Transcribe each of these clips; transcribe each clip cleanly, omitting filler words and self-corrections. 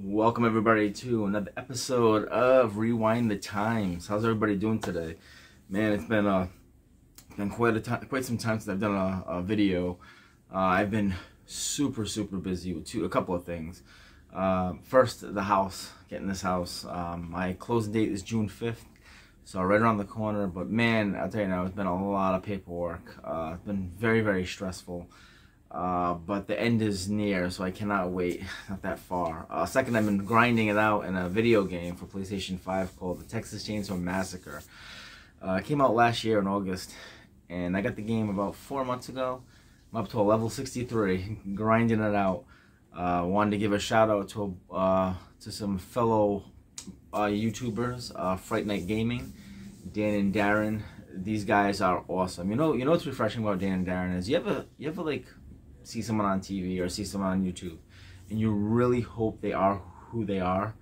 Welcome everybody to another episode of Rewind the Times. How's everybody doing today? Man, it's been quite some time since I've done a video. I've been super busy with a couple of things. First, the house, getting this house. My closing date is June 5th, so right around the corner. But man, I'll tell you now, it's been a lot of paperwork. It's been very stressful. But the end is near, so I cannot wait. Not that far. Second, I've been grinding it out in a video game for PlayStation 5 called the Texas Chainsaw Massacre. It came out last year in August, and I got the game about 4 months ago. I'm up to a level 63, grinding it out. Wanted to give a shout out to some fellow YouTubers, Fright Night Gaming, Dan and Darren. These guys are awesome. You know what's refreshing about Dan and Darren is you ever like see someone on TV or see someone on YouTube, and you really hope they are who they are.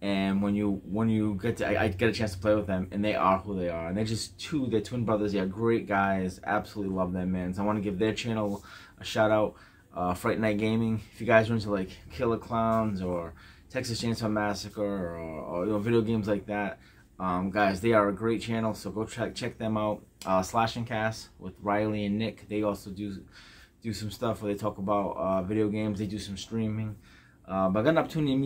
And when you get to, I get a chance to play with them, and they are who they are, and they're twin brothers. They're great guys. Absolutely love them, man. So I want to give their channel a shout out, Fright Night Gaming. If you guys are into like Killer Clowns or Texas Chainsaw Massacre or video games like that, guys, they are a great channel. So go check them out. Slash and Cast with Riley and Nick. They also do some stuff where they talk about video games. They do some streaming. But I got an opportunity to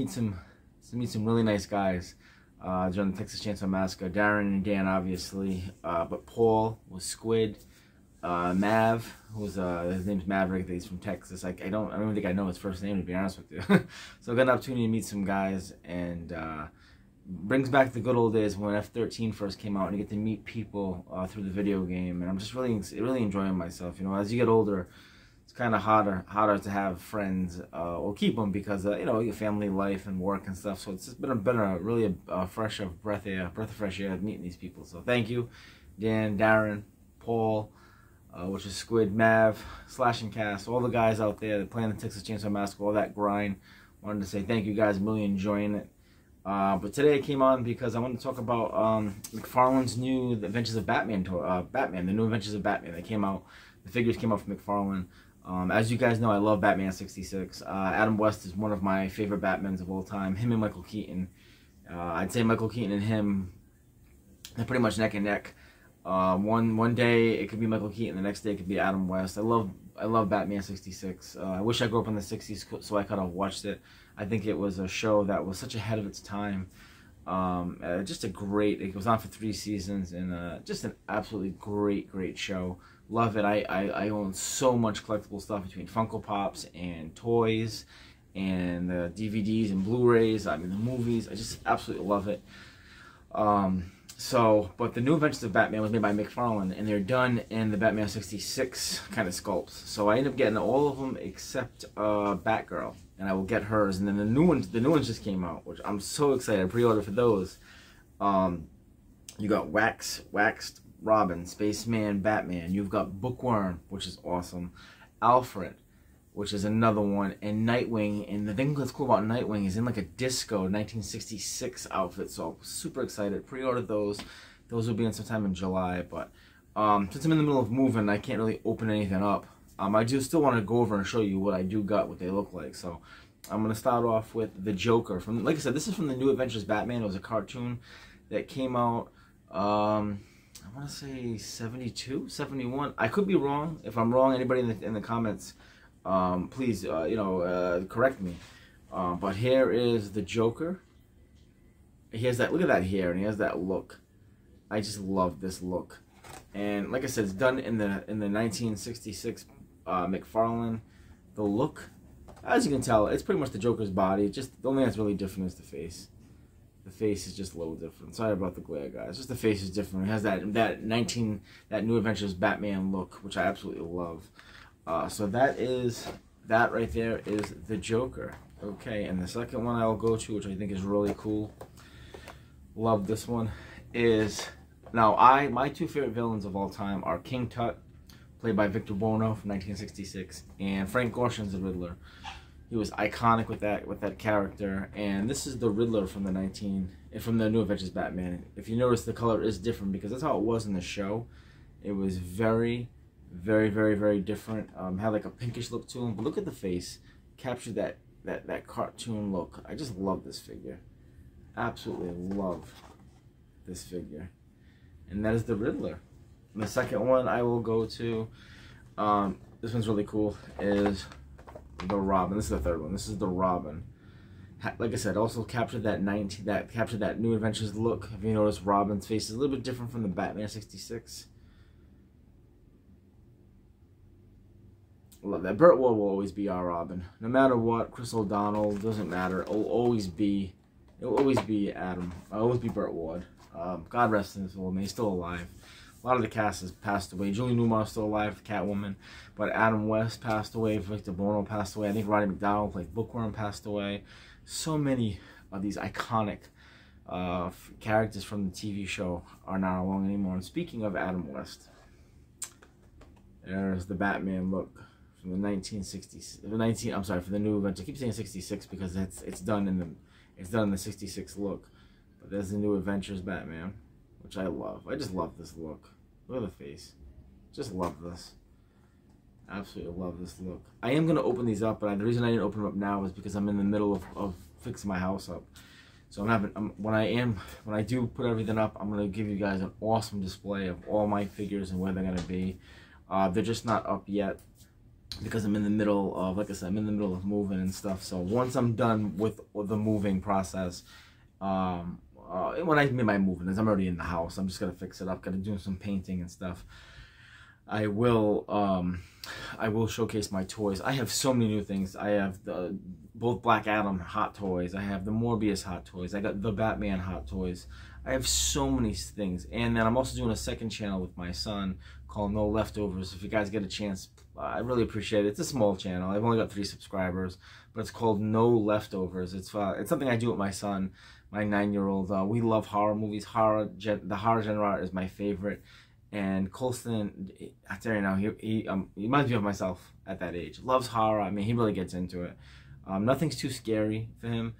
meet some really nice guys during the Texas Chainsaw Massacre. Darren and Dan, obviously, but Paul was Squid. Mav, who's his name's Maverick. He's from Texas. I don't even think I know his first name, to be honest with you. So I got an opportunity to meet some guys, and brings back the good old days when F13 first came out, and you get to meet people through the video game. And I'm just really enjoying myself. You know, as you get older, it's kind of harder to have friends or keep them because your family life and work and stuff. So it's just been a really breath of fresh air meeting these people. So thank you, Dan, Darren, Paul, which is Squid, Mav, Slash and Cast, all the guys out there that playing the Texas Chainsaw Massacre, all that grind. Wanted to say thank you guys. I'm really enjoying it. But today I came on because I want to talk about McFarlane's new The Adventures of Batman tour. The New Adventures of Batman. They came out. The figures came out from McFarlane. As you guys know, I love Batman 66. Adam West is one of my favorite Batmans of all time. Him and Michael Keaton. I'd say Michael Keaton and him, they're pretty much neck and neck. One day it could be Michael Keaton, the next day it could be Adam West. I love Batman 66. I wish I grew up in the 60s so I could have watched it. I think it was a show that was such ahead of its time. Just it was on for 3 seasons, and just an absolutely great show. Love it. I own so much collectible stuff between Funko Pops and toys and DVDs and Blu-rays. I mean, the movies. I just absolutely love it. But the New Adventures of Batman was made by McFarlane, and they're done in the Batman 66 kind of sculpts. So I ended up getting all of them except Batgirl, and I will get hers. And then the new ones just came out, which I'm so excited. I pre-ordered for those. You got Waxed Robin, Spaceman, Batman. You've got Bookworm, which is awesome. Alfred, which is another one, and Nightwing. And the thing that's cool about Nightwing is in like a disco 1966 outfit. So super excited. Pre-ordered those. Those will be in sometime in July. But since I'm in the middle of moving, I can't really open anything up. I do still want to go over and show you what I do got, what they look like. So I'm gonna start off with the Joker. Like I said, this is from the New Adventures Batman. It was a cartoon that came out. I want to say 72, 71. I could be wrong. If I'm wrong, anybody in the comments, please, correct me. But here is the Joker. He has that, look at that hair, and he has that look. I just love this look. And like I said, it's done in the 1966 McFarlane. The look, as you can tell, it's pretty much the Joker's body. Just the only thing that's really different is the face. The face is just a little different. Sorry about the glare, guys. Just the face is different. It has that New Adventures Batman look, which I absolutely love. So that right there is the Joker. Okay, and the second one I'll go to, which I think is really cool. Love this one. Is now my 2 favorite villains of all time are King Tut, played by Victor Buono from 1966, and Frank Gorshin's the Riddler. He was iconic with that character, and this is the Riddler from the New Adventures Batman. If you notice, the color is different because that's how it was in the show. It was very different. Had like a pinkish look to him, but look at the face. Captured that that cartoon look. I just love this figure. Absolutely love this figure. And that is the Riddler. And the second one I will go to, this one's really cool, is the Robin. This is the third one. This is the Robin. Like I said, also captured that New Adventures look. If you notice, Robin's face is a little bit different from the Batman 66. Love that. Burt Ward will always be our Robin. No matter what, Chris O'Donnell, doesn't matter. It will always be Adam. It'll always be Burt Ward. God rest in his soul, man. He's still alive. A lot of the cast has passed away. Julie Newmar's still alive, Catwoman. But Adam West passed away. Victor Bono passed away. I think Roddy McDowell, played Bookworm, passed away. So many of these iconic characters from the TV show are not along anymore. And speaking of Adam West, there's the Batman look from the 1960s. I'm sorry, for the New Adventures. I keep saying 66 because it's done in the 66 look. But there's the New Adventures Batman, which I love. I just love this look. Look at the face. Just love this. Absolutely love this look. I am going to open these up, but the reason I didn't open them up now is because I'm in the middle of fixing my house up. So when I do put everything up, I'm going to give you guys an awesome display of all my figures and where they're going to be. They're just not up yet because I'm in the middle of, like I said, I'm in the middle of moving and stuff. So once I'm done with the moving process, when I mean by moving, is I'm already in the house. I'm just gonna fix it up. Gotta do some painting and stuff. I will showcase my toys. I have so many new things. I have both Black Adam hot toys. I have the Morbius hot toys. I got the Batman hot toys. I have so many things. And then I'm also doing a second channel with my son called No Leftovers. If you guys get a chance, I really appreciate it. It's a small channel. I've only got 3 subscribers, but it's called No Leftovers. It's something I do with my son, my 9-year-old. We love horror movies. The horror genre is my favorite. And Colston, I tell you now, he reminds me of myself at that age. Loves horror. I mean, he really gets into it. Nothing's too scary for him.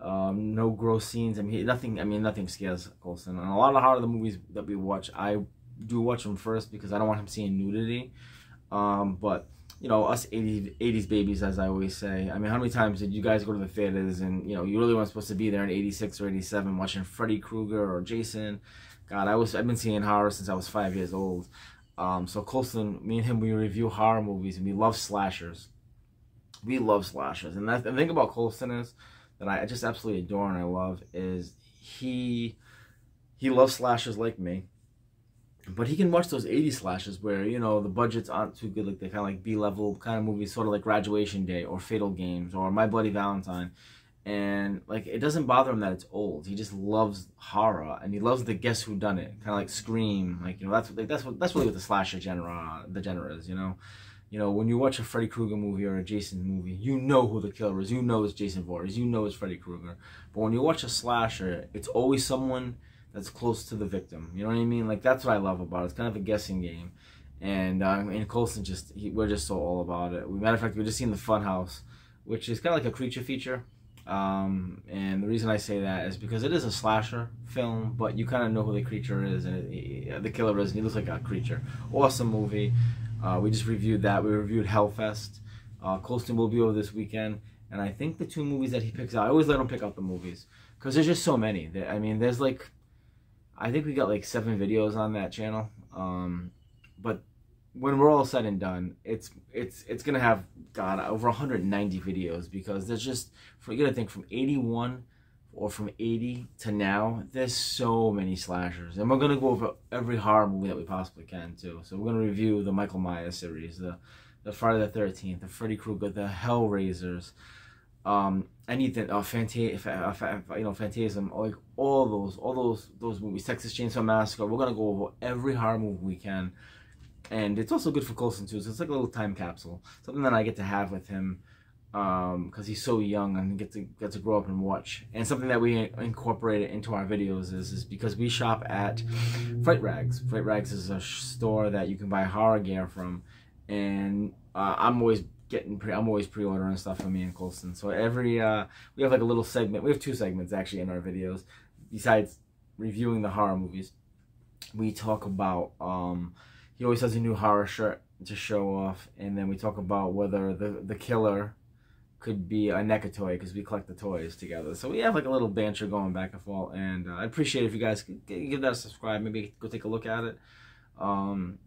No gross scenes. I mean, nothing scares Colston. And a lot of horror the movies that we watch, I do watch them first because I don't want him seeing nudity. But you know, us 80s babies, as I always say. I mean, how many times did you guys go to the theaters and you know you really weren't supposed to be there in '86 or '87 watching Freddy Krueger or Jason? God, I've been seeing horror since I was 5 years old. So Colston, me and him, we review horror movies and we love slashers. We love slashers, and the thing about Colston is that I just absolutely adore and I love is he loves slashers like me. But he can watch those 80s slashes where, you know, the budgets aren't too good, like they're kind of like B-level kind of movies, sort of like Graduation Day or Fatal Games or My Bloody Valentine. And, like, it doesn't bother him that it's old. He just loves horror, and he loves the Guess Who Done It, kind of like Scream. Like, you know, that's really what the slasher genre is, you know. You know, when you watch a Freddy Krueger movie or a Jason movie, you know who the killer is. You know it's Jason Voorhees. You know it's Freddy Krueger. But when you watch a slasher, it's always someone that's close to the victim. You know what I mean? Like, that's what I love about it. It's kind of a guessing game. And Colston we're just so all about it. Matter of fact, we just seen the Funhouse, which is kind of like a creature feature. And the reason I say that is because it is a slasher film, but you kind of know who the creature is, and the killer is, and he looks like a creature. Awesome movie. We just reviewed that. We reviewed Hellfest. Colston will be over this weekend, and I think the 2 movies that he picks out, I always let him pick out the movies, because there's just so many. I mean, there's like, I think we got like 7 videos on that channel, but when we're all said and done, it's gonna have, God, over 190 videos, because there's just, you gotta think, from 81 or from 80 to now, there's so many slashers, and we're gonna go over every horror movie that we possibly can too. So we're gonna review the Michael Myers series, the Friday the 13th, the Freddy Krueger, the Hellraisers, anything, Phantasm, like all those movies, Texas Chainsaw Massacre. We're gonna go over every horror movie we can. And it's also good for Colston too, so it's like a little time capsule, something that I get to have with him, because he's so young and get to grow up and watch. And something that we incorporate into our videos is because we shop at Fright Rags. Fright Rags is a store that you can buy horror gear from, and I'm always pre-ordering stuff for me and Colston. So we have like a little segment. We have 2 segments actually in our videos. Besides reviewing the horror movies, we talk about he always has a new horror shirt to show off, and then we talk about whether the killer could be a NECA toy because we collect the toys together. So we have like a little banter going back and forth, and I'd appreciate it if you guys could give that a subscribe. Maybe go take a look at it.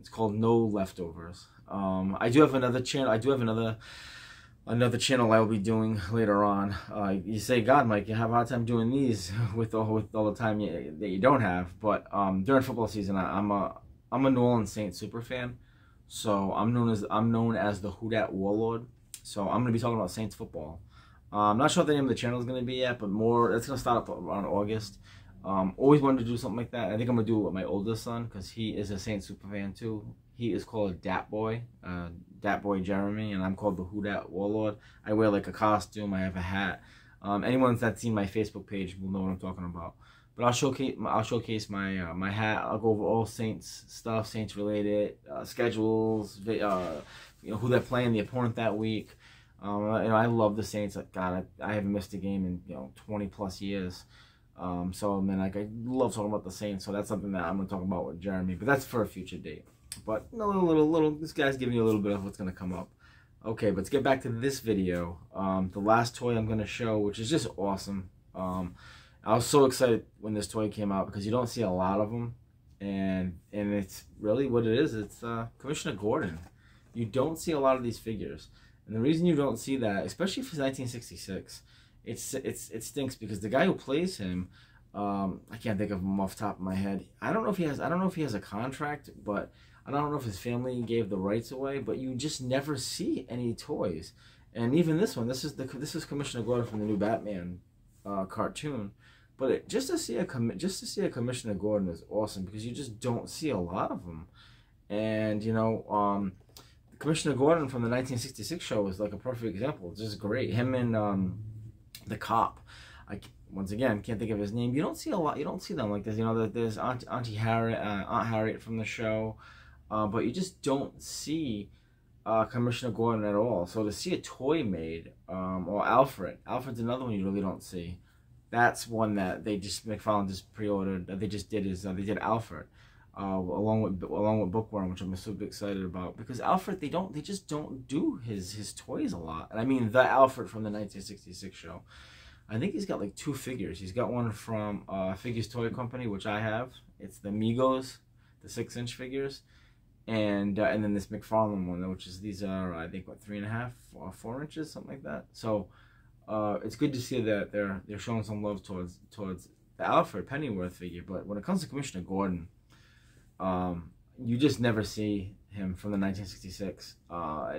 It's called No Leftovers. I do have another channel. I do have another channel I will be doing later on. You say, God, Mike, you have a hard time doing these with all the time that you don't have. But during football season, I'm a New Orleans Saints super fan, so I'm known as the Who Dat Warlord. So I'm gonna be talking about Saints football. I'm not sure what the name of the channel is gonna be yet, but it's gonna start up around August. Always wanted to do something like that. I think I'm gonna do it with my oldest son because he is a Saints super fan too. He is called Dat Boy Jeremy, and I'm called the Who Dat Warlord. I wear like a costume. I have a hat. Anyone that's seen my Facebook page will know what I'm talking about. But I'll showcase my my hat. I'll go over all Saints stuff, Saints related schedules, you know, who they're playing, the opponent that week. You know, I love the Saints. God, I haven't missed a game in 20 plus years. So man, like I love talking about the Saints. So that's something that I'm gonna talk about with Jeremy. But that's for a future date. But a little. This guy's giving you a little bit of what's gonna come up. Okay, but let's get back to this video. The last toy I'm gonna show, which is just awesome. I was so excited when this toy came out because you don't see a lot of them, and it's really what it is. It's Commissioner Gordon. You don't see a lot of these figures, and the reason you don't see that, especially for 1966, it stinks because the guy who plays him, I can't think of him off the top of my head. I don't know if he has a contract, but I don't know if his family gave the rights away. But you just never see any toys, and even this one, this is Commissioner Gordon from the new Batman cartoon. But just to see a Commissioner Gordon is awesome because you just don't see a lot of them, and you know, Commissioner Gordon from the 1966 show is like a perfect example. It's just great. Him and the cop. Once again, can't think of his name. You don't see a lot. You don't see them like this. You know, there's Aunt Harriet from the show, but you just don't see Commissioner Gordon at all. So to see a toy made, or Alfred's another one you really don't see. That's one that McFarlane just pre-ordered. That they just did is they did Alfred, along with Bookworm, which I'm super excited about because Alfred they just don't do his toys a lot. And I mean the Alfred from the 1966 show. I think he's got like 2 figures. He's got one from Figures Toy Company, which I have. It's the Migos, the 6-inch figures, and then this McFarlane one, which is these are I think what 3.5 or 4 inches, something like that. So. It's good to see that they're showing some love towards the Alfred Pennyworth figure, but when it comes to Commissioner Gordon, you just never see him from the 1966.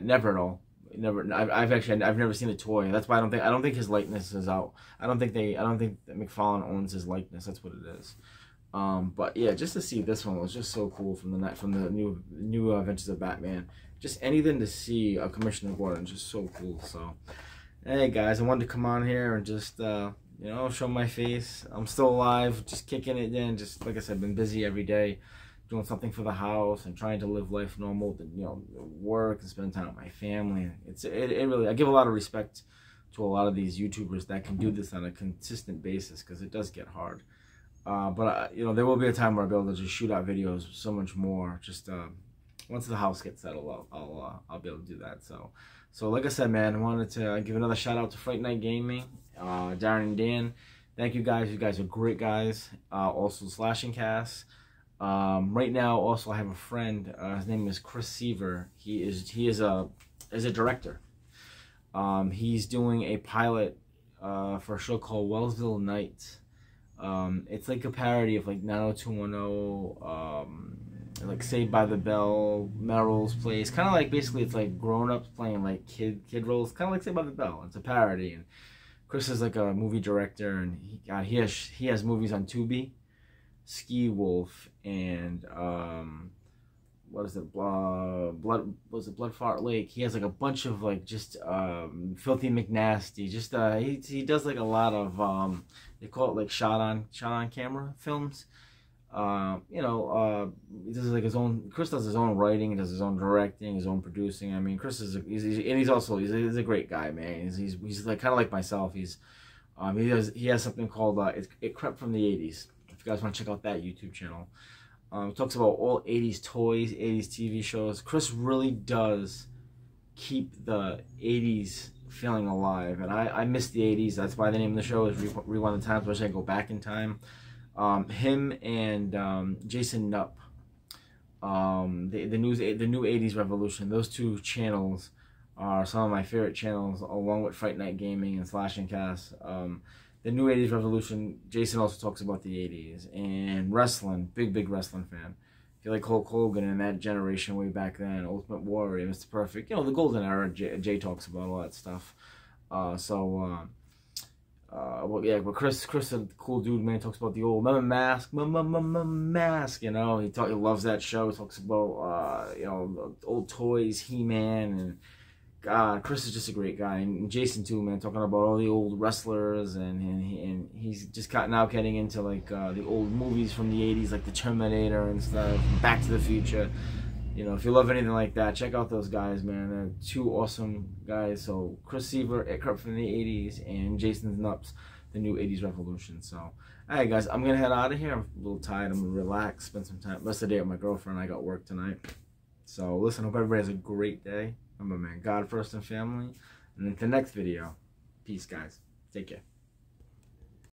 Never at all. Never. I've never seen a toy. That's why I don't think his likeness is out. I don't think that McFarlane owns his likeness. That's what it is. But yeah, just to see this one was just so cool from the new Adventures of Batman. Just anything to see a Commissioner Gordon, just so cool. So. Hey guys, I wanted to come on here and just, you know, show my face. I'm still alive, just kicking it in. Just like I said, been busy every day, doing something for the house and trying to live life normal. You know, work and spend time with my family. It really, I give a lot of respect to a lot of these YouTubers that can do this on a consistent basis because it does get hard. But you know, there will be a time where I'll be able to just shoot out videos so much more. Just once the house gets settled, I'll be able to do that. So like I said, man, I wanted to give another shout out to Fright Night Gaming, Darren and Dan. Thank you guys. You guys are great guys. Also Slashing Cast. Right now, also I have a friend. His name is Chris Seaver. He is a director. He's doing a pilot for a show called Wellsville Nights. It's like a parody of like 90210. Like Saved by the Bell, Melrose Place, kind of like basically it's like grown-ups playing like kid roles, kind of like Saved by the Bell. It's a parody, and Chris is like a movie director, and he has movies on Tubi, Ski Wolf, and what is it, Bloodfart Lake. He has like a bunch of like just Filthy McNasty. Just he does like a lot of they call it like shot on camera films. You know, he does like his own. Chris does his own writing, he does his own directing, his own producing. I mean, Chris is he's a great guy, man. He's like kind of like myself. He has something called It Crept from the 80s. If you guys want to check out that YouTube channel, he talks about all 80s toys, 80s TV shows. Chris really does keep the 80s feeling alive. And I miss the 80s. That's why the name of the show is Rewind the Times. Wish I could go back in time. Him and Jason Nupp, the new 80s Revolution. Those two channels are some of my favorite channels, along with Fright Night Gaming and Slash and Cast. The new 80s Revolution, Jason also talks about the 80s. And wrestling, big wrestling fan. If you like Hulk Hogan and that generation way back then, Ultimate Warrior, Mr. Perfect, the golden era, Jay talks about all that stuff. Well, yeah, but Chris, the cool dude, man, talks about the old Mask, he loves that show. He talks about, old toys, He-Man, and God, Chris is just a great guy, and Jason too, man, talking about all the old wrestlers, and he's just now getting into like the old movies from the 80s, like the Terminator and stuff, Back to the Future. If you love anything like that, check out those guys, man. They're two awesome guys. So Chris Seaver, Eckhart from the 80s, and Jason Nupp's the new 80s Revolution. So, all right, guys, I'm gonna head out of here. I'm a little tired. I'm gonna relax, spend some time, rest of the day with my girlfriend. I got work tonight. So listen, hope everybody has a great day. Remember, man, God first and family. And then the next video, peace, guys. Take care.